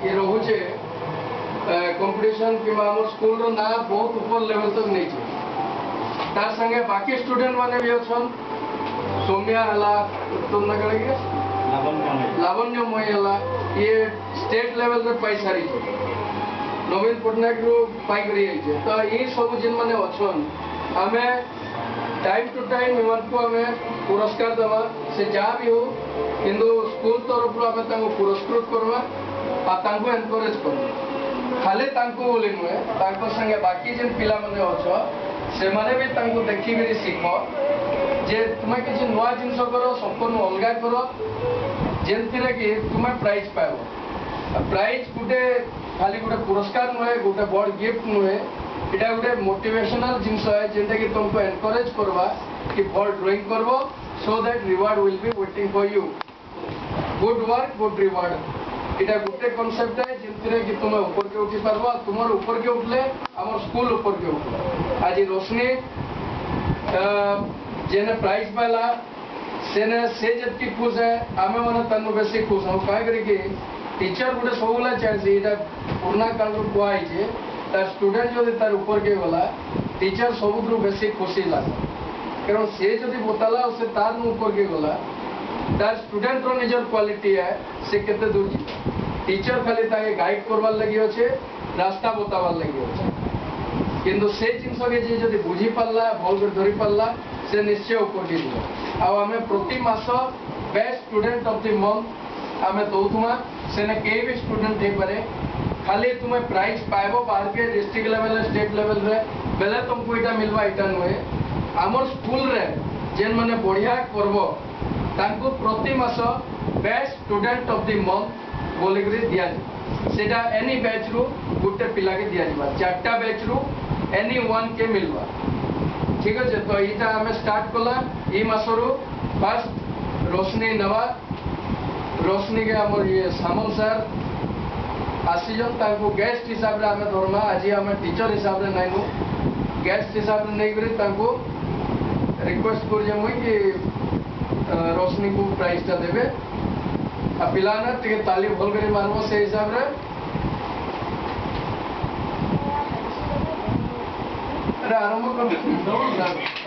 ये रोचे कंपटीशन कि स्कूल रो ना बहुत ऊपर लेवल तक नहीं तार संगे बाकी स्टूडेंट माने भी अच्छन सौम्या हला तुम ना करेंगे लावण्यमय हला ये स्टेट लेवल रे पाई सारी नवीन पटनायक रो पाई करी है तो ये सब जिन माने अच्छन हमें टाइम टू टाइम इमान को हमें पुरस्कार देवा से जहाँ भी हो किंतु स्कूल तरफ रो हमें तांको पुरस्कृत करवा आ तांको एनकरेज करवा खाली तांको बोली नुहे तांको संगे बाकी जिन पिला माने अछ से माने भी तांको देखि करी सीख जे तुमे किछि नवा जिंस करो संपूर्ण अलगा करो जेंतिरे कि तुमे प्राइज पाबो प्राइज गुटे खाली गुटे पुरस्कार नुहे गुटे बड़ गिफ्ट नुहे इटा गुटे मोटिवेशनल जिंस है जेंटा कि तुमको एनकरेज करवा कि भल ड्राइंग करबो so that reward will be waiting for you good work good reward इटा गुटे कांसेप्ट है जिंतरे कि तुम ऊपर के उठी पारबो तुमर ऊपर के उठले हमर स्कूल ऊपर के उठले आज रोशनी जेने प्राइज पाला सेने से जति खुश है आमे माने तनु बेसी खुश हम काय करी कि टीचर गुटे सबला चाहसी इटा पुराना काल रो कोआई जे तार स्टूडेंट जदि तार ऊपर के गला टीचर सबुद्रु बेसी खुशी लागे कारण से जदि बताला से तार ऊपर के गला तार स्टूडेंट रो निजर क्वालिटी है से केते दूर जी टीचर खाली ताके गाइड करवार लगी अच्छे रास्ता बतावार लगी अच्छे किंतु से जिनस के जे जदि बुझी पारला भल कर धरी पारला से निश्चय ऊपर के दिबो आ हमें प्रति मास best student of the month हमें दौथुमा सेने के भी स्टूडेंट हे पारे खाली तुम्हें प्राइज पाइबो बाहर के डिस्ट्रिक्ट लेवल स्टेट लेवल रे बेले तुमको इटा मिलवा इटा नुहे आमर स्कूल रे जेन माने बढ़िया करबो तांको प्रति मास best student of the month बोलिकरी दिया सेटा एनी बैच रु गुटे पिला के दिया जिबा चारटा बैच रु एनी वन के मिलवा ठीक है तो इटा हमें स्टार्ट कला ई मासरु फर्स्ट रोशनी नवा रोशनी के हमर ये सामल सर आसीजन तांको गेस्ट हिसाब रे हमें धरमा आज हमें टीचर हिसाब रे नाइनु गेस्ट हिसाब रे नै करी तांको रिक्वेस्ट कर जे मुई कि रोशनी को प्राइज ता देबे आ पिलाना टिके ताली भल करी मारबो से हिसाब रे अरे आरंभ कर